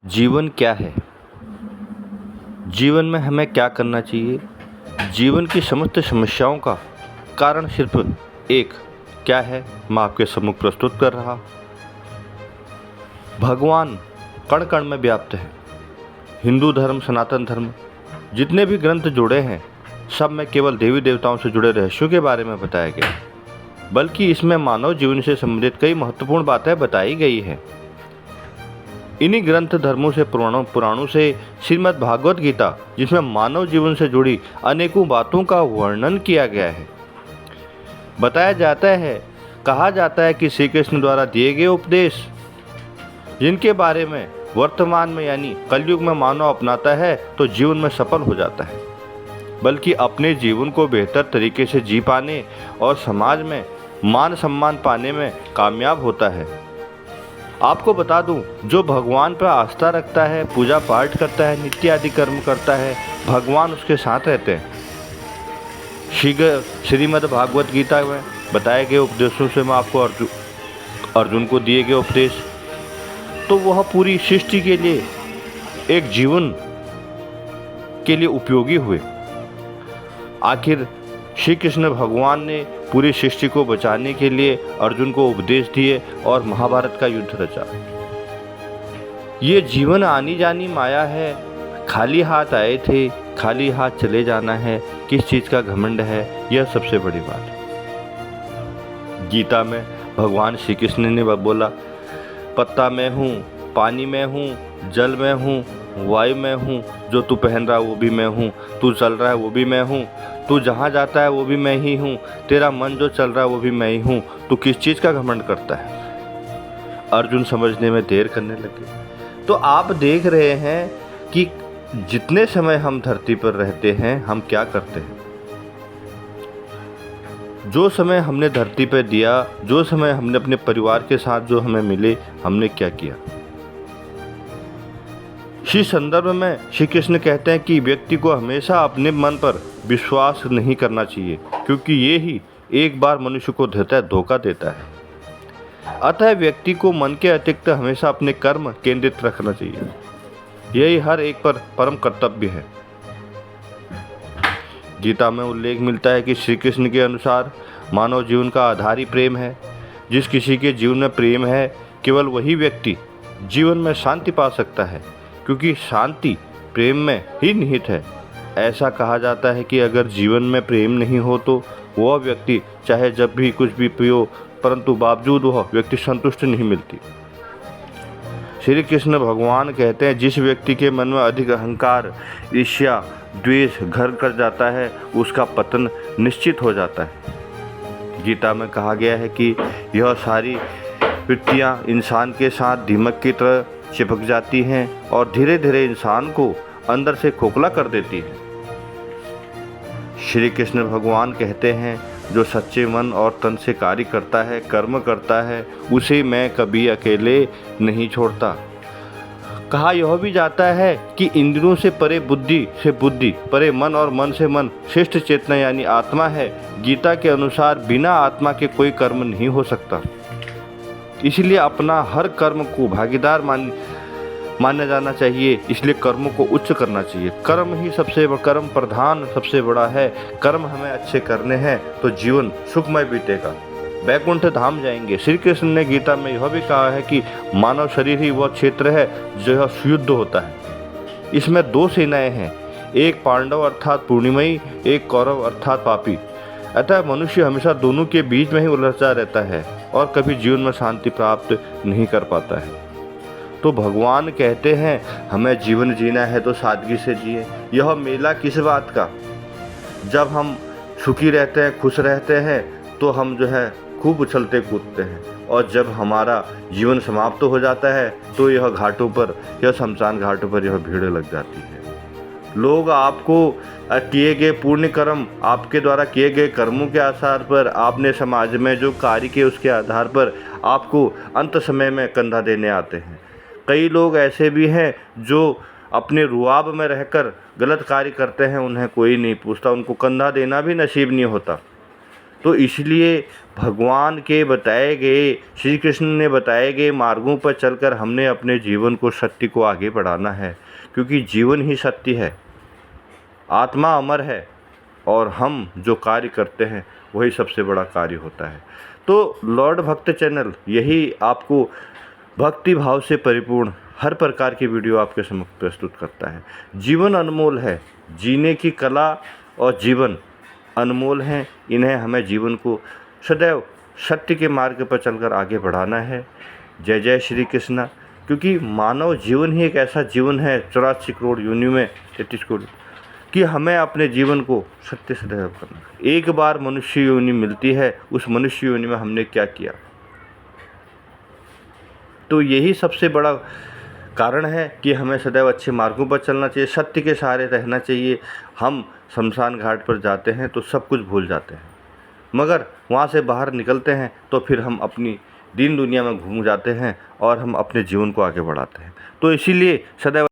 जीवन क्या है? जीवन में हमें क्या करना चाहिए? जीवन की समस्त समस्याओं का कारण सिर्फ एक क्या है, मैं आपके सम्मुख प्रस्तुत कर रहा। भगवान कण कण में व्याप्त है। हिंदू धर्म, सनातन धर्म, जितने भी ग्रंथ जुड़े हैं, सब में केवल देवी देवताओं से जुड़े रहस्यों के बारे में बताया गया, बल्कि इसमें मानव जीवन से संबंधित कई महत्वपूर्ण बातें बताई गई हैं। इन्हीं ग्रंथ धर्मों से पुराणों से श्रीमद् भागवत गीता, जिसमें मानव जीवन से जुड़ी अनेकों बातों का वर्णन किया गया है। बताया जाता है, कहा जाता है कि श्री कृष्ण द्वारा दिए गए उपदेश, जिनके बारे में वर्तमान में यानी कलयुग में मानव अपनाता है तो जीवन में सफल हो जाता है, बल्कि अपने जीवन को बेहतर तरीके से जी पाने और समाज में मान सम्मान पाने में कामयाब होता है। आपको बता दूं, जो भगवान पर आस्था रखता है, पूजा पाठ करता है, नित्य आदि कर्म करता है, भगवान उसके साथ रहते हैं। श्रीमद् भागवत गीता में बताए गए उपदेशों से मैं आपको अर्जुन को दिए गए उपदेश, तो वह पूरी सृष्टि के लिए एक जीवन के लिए उपयोगी हुए। आखिर श्री कृष्ण भगवान ने पूरी सृष्टि को बचाने के लिए अर्जुन को उपदेश दिए और महाभारत का युद्ध रचा। ये जीवन आनी जानी माया है, खाली हाथ आए थे, खाली हाथ चले जाना है, किस चीज़ का घमंड है, यह सबसे बड़ी बात है। गीता में भगवान श्री कृष्ण ने बोला, पत्ता मैं हूँ, पानी में हूँ, जल में हूँ, वायु में हूँ, जो तू पहन रहा है वो भी मैं हूँ, तू चल रहा है वो भी मैं हूँ, तू जहाँ जाता है वो भी मैं ही हूँ, तेरा मन जो चल रहा है वो भी मैं ही हूँ, तू किस चीज़ का घमंड करता है। अर्जुन समझने में देर करने लगे। तो आप देख रहे हैं कि जितने समय हम धरती पर रहते हैं, हम क्या करते हैं। जो समय हमने धरती पर दिया, जो समय हमने अपने परिवार के साथ जो हमें मिले, हमने क्या किया। इसी संदर्भ में श्री कृष्ण कहते हैं कि व्यक्ति को हमेशा अपने मन पर विश्वास नहीं करना चाहिए, क्योंकि ये ही एक बार मनुष्य को धोखा देता है। अतः व्यक्ति को मन के अतिरिक्त हमेशा अपने कर्म केंद्रित रखना चाहिए। यही हर एक पर परम कर्तव्य है। गीता में उल्लेख मिलता है कि श्री कृष्ण के अनुसार मानव जीवन का आधार ही प्रेम है। जिस किसी के जीवन में प्रेम है, केवल वही व्यक्ति जीवन में शांति पा सकता है, क्योंकि शांति प्रेम में ही निहित है। ऐसा कहा जाता है कि अगर जीवन में प्रेम नहीं हो तो वह व्यक्ति चाहे जब भी कुछ भी पियो, परंतु बावजूद वह व्यक्ति संतुष्ट नहीं मिलती। श्री कृष्ण भगवान कहते हैं, जिस व्यक्ति के मन में अधिक अहंकार, ईर्ष्या, द्वेष घर कर जाता है, उसका पतन निश्चित हो जाता है। गीता में कहा गया है कि यह सारी वृत्तियाँ इंसान के साथ दीमक की तरह चिपक जाती हैं और धीरे धीरे इंसान को अंदर से खोखला कर देती है। श्री कृष्ण भगवान कहते हैं, जो सच्चे मन और तन से कार्य करता है, कर्म करता है, उसे मैं कभी अकेले नहीं छोड़ता। कहा यह भी जाता है कि इंद्रियों से परे बुद्धि से बुद्धि, परे मन और मन से मन श्रेष्ठ चेतना यानी आत्मा है। गीता के अनुसार बिना आत्मा के कोई कर्म नहीं हो सकता। इसलिए अपना हर कर्म को भागीदार माना जाना चाहिए, इसलिए कर्मों को उच्च करना चाहिए। कर्म प्रधान सबसे बड़ा है। कर्म हमें अच्छे करने हैं तो जीवन सुखमय बीतेगा, वैकुंठ धाम जाएंगे। श्री कृष्ण ने गीता में यह भी कहा है कि मानव शरीर ही वह क्षेत्र है जो यह युद्ध होता है। इसमें दो सेनाएं हैं, एक पांडव अर्थात पूर्णिमयी, एक कौरव अर्थात पापी। अतः मनुष्य हमेशा दोनों के बीच में ही उलझा रहता है और कभी जीवन में शांति प्राप्त नहीं कर पाता है। तो भगवान कहते हैं, हमें जीवन जीना है तो सादगी से जिए। यह मेला किस बात का, जब हम सुखी रहते हैं, खुश रहते हैं, तो हम जो है खूब उछलते कूदते हैं, और जब हमारा जीवन समाप्त हो जाता है तो यह घाटों पर, यह शमशान घाटों पर यह भीड़ लग जाती है। लोग आपको किए गए पुण्य कर्म, आपके द्वारा किए गए कर्मों के आधार पर, आपने समाज में जो कार्य किए उसके आधार पर आपको अंत समय में कंधा देने आते हैं। कई लोग ऐसे भी हैं जो अपने रुआब में रहकर गलत कार्य करते हैं, उन्हें कोई नहीं पूछता, उनको कंधा देना भी नसीब नहीं होता। तो इसलिए भगवान के बताए गए, श्री कृष्ण ने बताए गए मार्गों पर चलकर हमने अपने जीवन को, सत्य को आगे बढ़ाना है, क्योंकि जीवन ही सत्य है, आत्मा अमर है और हम जो कार्य करते हैं वही सबसे बड़ा कार्य होता है। तो लॉर्ड भक्त चैनल यही आपको भक्ति भाव से परिपूर्ण हर प्रकार की वीडियो आपके समक्ष प्रस्तुत करता है। जीवन अनमोल है, जीने की कला और जीवन अनमोल हैं, इन्हें हमें जीवन को सदैव सत्य के मार्ग पर चलकर आगे बढ़ाना है। जय जय श्री कृष्णा। क्योंकि मानव जीवन ही एक ऐसा जीवन है 84 करोड़ योनि में 33 करोड़, कि हमें अपने जीवन को सत्य से सदैव करना। एक बार मनुष्य योनि मिलती है, उस मनुष्य योनि में हमने क्या किया। तो यही सबसे बड़ा कारण है कि हमें सदैव अच्छे मार्गों पर चलना चाहिए, सत्य के सहारे रहना चाहिए। हम शमशान घाट पर जाते हैं तो सब कुछ भूल जाते हैं, मगर वहाँ से बाहर निकलते हैं तो फिर हम अपनी दीन दुनिया में घूम जाते हैं और हम अपने जीवन को आगे बढ़ाते हैं। तो इसीलिए सदैव